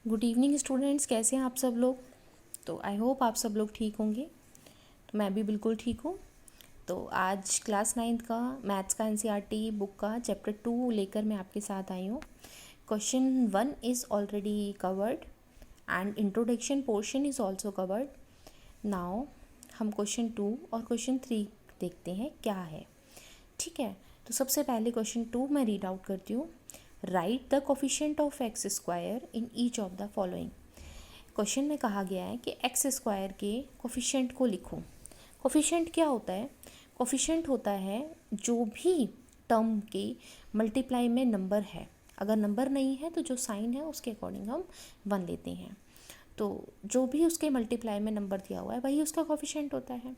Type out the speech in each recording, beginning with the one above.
Good evening students, कैसे हैं आप सब लोग। तो आई होप आप सब लोग ठीक होंगे। तो मैं भी बिल्कुल ठीक हूँ। तो आज क्लास 9th का मैथ्स का एनसीईआरटी बुक का चैप्टर 2 लेकर मैं आपके साथ आई हूँ। Question 1 is already covered and introduction portion is also covered. Now हम क्वेश्चन 2 और क्वेश्चन 3 देखते हैं क्या है। ठीक है, तो सबसे पहले क्वेश्चन 2 मैं रीड आउट करती हूँ। Right the coefficient of x square in each of the following. Question में कहा गया है कि एक्स स्क्वायर के कोफिशिएंट को लिखो। कोफिशिएंट क्या होता है? कोफिशिएंट होता है जो भी टर्म के मल्टीप्लाई में नंबर है। अगर नंबर नहीं है तो जो साइन है उसके अकॉर्डिंग हम 1 लेते हैं। तो जो भी उसके मल्टीप्लाई में नंबर दिया हुआ है वही उसका कोफिशिएंट होता है।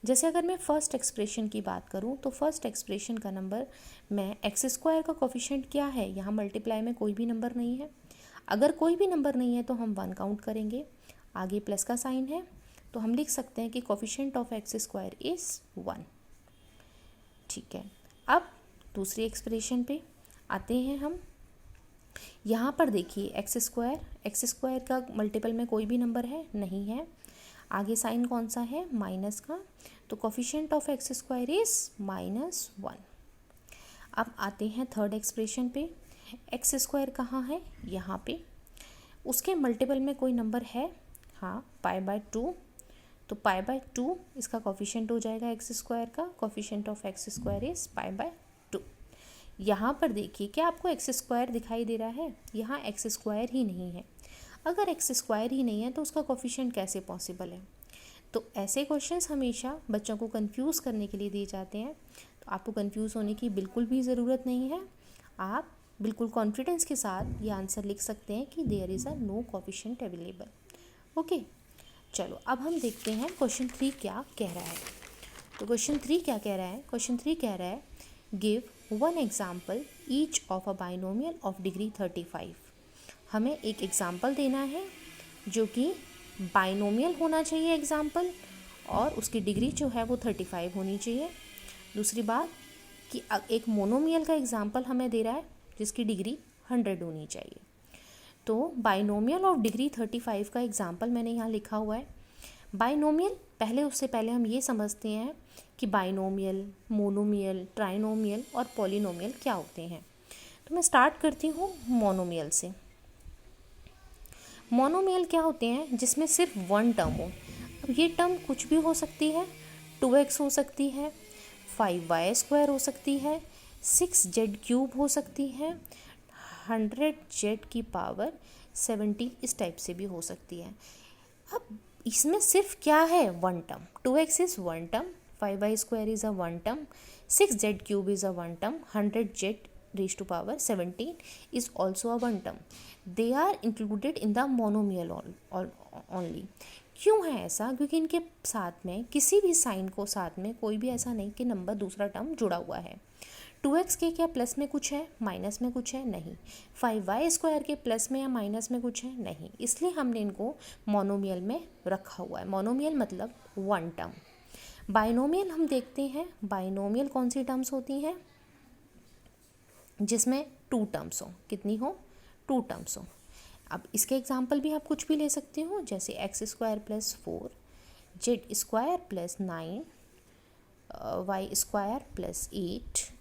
जैसे अगर मैं फर्स्ट एक्सप्रेशन की बात करूं तो फर्स्ट एक्सप्रेशन का नंबर मैं एक्स स्क्वायर का कोफिशिएंट क्या है, यहाँ मल्टीप्लाई में कोई भी नंबर नहीं है। अगर कोई भी नंबर नहीं है तो हम 1 काउंट करेंगे, आगे प्लस का साइन है तो हम लिख सकते हैं कि coefficient of x square is 1। ठीक है, अब दूसरी एक्सप्रेशन पे आते हैं हम। यहाँ पर देखिए एक्स स्क्वायर का मल्टीपल में कोई भी नंबर है नहीं है, आगे साइन कौन सा है, माइनस का, तो coefficient of x square is -1। अब आते हैं थर्ड एक्सप्रेशन पे। एक्स स्क्वायर कहाँ है, यहाँ पे, उसके मल्टीपल में कोई नंबर है, हाँ, π/2, तो π/2 इसका कोफिशिएंट हो जाएगा एक्स स्क्वायर का। Coefficient of x square is π/2। यहाँ पर देखिए क्या आपको एक्स स्क्वायर दिखाई दे रहा है, यहाँ एक्स स्क्वायर ही नहीं है। अगर एक्स स्क्वायर ही नहीं है तो उसका कोफिशिएंट कैसे पॉसिबल है? तो ऐसे क्वेश्चंस हमेशा बच्चों को कंफ्यूज करने के लिए दिए जाते हैं। तो आपको कंफ्यूज होने की बिल्कुल भी ज़रूरत नहीं है। आप बिल्कुल कॉन्फिडेंस के साथ ये आंसर लिख सकते हैं कि there is a no coefficient available. Okay, चलो अब हम देखते हैं क्वेश्चन 3 क्या कह रहा है। तो क्वेश्चन 3 क्या कह रहा है? क्वेश्चन 3 कह रहा है give 1 example each of a binomial of degree 35। हमें एक एग्जाम्पल देना है जो कि बाइनोमियल होना चाहिए एग्जाम्पल, और उसकी डिग्री जो है वो 35 होनी चाहिए। दूसरी बात कि एक मोनोमियल का एग्जाम्पल हमें दे रहा है जिसकी डिग्री 100 होनी चाहिए। तो बाइनोमियल ऑफ डिग्री 35 का एग्जाम्पल मैंने यहाँ लिखा हुआ है। बाइनोमियल उससे पहले हम ये समझते हैं कि बाइनोमियल, मोनोमियल, ट्राइनोमियल और पॉलिनोमियल क्या होते हैं। तो मैं स्टार्ट करती हूँ मोनोमियल से। मोनोमियल क्या होते हैं? जिसमें सिर्फ 1 टर्म हो। अब ये टर्म कुछ भी हो सकती है, 2x हो सकती है, 5y² हो सकती है, 6z³ हो सकती है, 100z⁻17 इस टाइप से भी हो सकती है। अब इसमें सिर्फ क्या है, 1 term. 2x is 1 term, 5y² is a 1 term, 6z³ is a 1 term, 100z⁻17 is also a 1 term. They are included in the monomial only. क्यों है ऐसा? क्योंकि इनके साथ में किसी भी साइन को साथ में कोई भी ऐसा नहीं कि नंबर दूसरा टर्म जुड़ा हुआ है। 2x के क्या प्लस में कुछ है, माइनस में कुछ है? नहीं। 5y² के प्लस में या माइनस में कुछ है? नहीं। इसलिए हमने इनको मोनोमियल में रखा हुआ है। मोनोमियल मतलब 1 टर्म। बाइनोमियल हम देखते हैं, बाइनोमियल कौन सी टर्म्स होती हैं? जिसमें 2 टर्म्स हो। कितनी हो? 2 टर्म्स हो। अब इसके एग्जाम्पल भी आप कुछ भी ले सकते हो, जैसे x² + 4, z² + 9, y² + 8,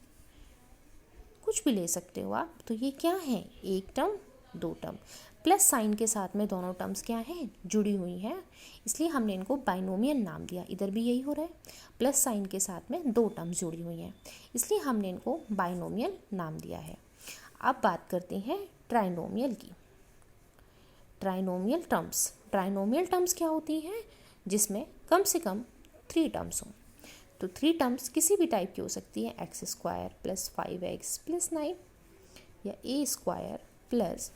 कुछ भी ले सकते हो आप। तो ये क्या है? 1 टर्म, 2 टर्म, प्लस साइन के साथ में दोनों टर्म्स क्या हैं? जुड़ी हुई हैं, इसलिए हमने इनको बाइनोमियल नाम दिया। इधर भी यही हो रहा है, प्लस साइन के साथ में 2 टर्म्स जुड़ी हुई हैं, इसलिए हमने इनको बाइनोमियल नाम दिया है। अब बात करते हैं ट्राइनोमियल की। ट्राइनोमियल टर्म्स क्या होती हैं? जिसमें कम से कम 3 टर्म्स हों। तो 3 टर्म्स किसी भी टाइप की हो सकती है, x² + 5x + 9 या a² +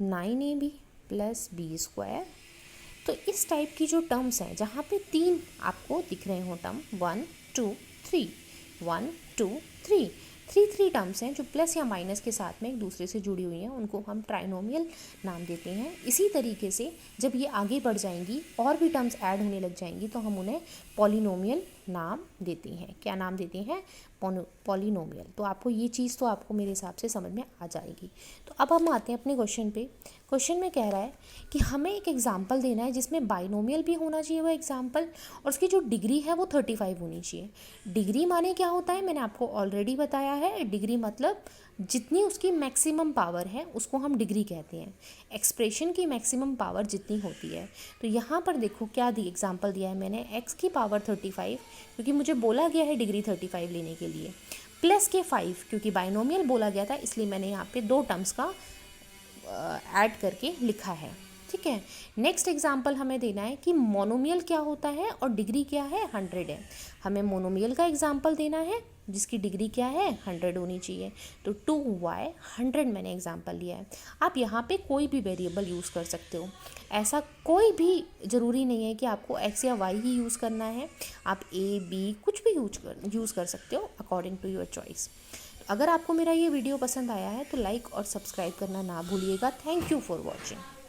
9ab + b²। तो इस टाइप की जो टर्म्स हैं जहाँ पे 3 आपको दिख रहे हो टर्म, 1 2 3, 1 2 3, 3 टर्म्स हैं जो प्लस या माइनस के साथ में एक दूसरे से जुड़ी हुई हैं, उनको हम ट्राइनोमियल नाम देते हैं। इसी तरीके से जब ये आगे बढ़ जाएंगी और भी टर्म्स ऐड होने लग जाएंगी तो हम उन्हें पॉलिनोमियल नाम देती हैं। क्या नाम देती हैं? पॉलिनोमियल। तो आपको ये चीज़ तो आपको मेरे हिसाब से समझ में आ जाएगी। तो अब हम आते हैं अपने क्वेश्चन पे। क्वेश्चन में कह रहा है कि हमें एक एग्जाम्पल देना है जिसमें बाइनोमियल भी होना चाहिए वो एग्जाम्पल, और उसकी जो डिग्री है वो 35 होनी चाहिए। डिग्री माने क्या होता है, मैंने आपको ऑलरेडी बताया है। डिग्री मतलब जितनी उसकी मैक्सिमम पावर है उसको हम डिग्री कहते हैं। एक्सप्रेशन की मैक्सिमम पावर जितनी होती है। तो यहाँ पर देखो क्या एग्जाम्पल दिया है मैंने, x की पावर 35, क्योंकि मुझे बोला गया है डिग्री 35 लेने के लिए, प्लस के 5, क्योंकि बाइनोमियल बोला गया था इसलिए मैंने यहाँ पे 2 टर्म्स का ऐड करके लिखा है। ठीक है। नेक्स्ट एग्जाम्पल हमें देना है कि मोनोमियल क्या होता है और डिग्री क्या है, 100 है। हमें मोनोमियल का एग्जाम्पल देना है जिसकी डिग्री क्या है, 100 होनी चाहिए। तो 2y 100 मैंने एग्जाम्पल लिया है। आप यहाँ पे कोई भी वेरिएबल यूज़ कर सकते हो, ऐसा कोई भी ज़रूरी नहीं है कि आपको x या y ही यूज़ करना है। आप a b कुछ भी यूज़ कर सकते हो अकॉर्डिंग टू योर चॉइस। अगर आपको मेरा ये वीडियो पसंद आया है तो लाइक और सब्सक्राइब करना ना भूलिएगा। Thank you for watching.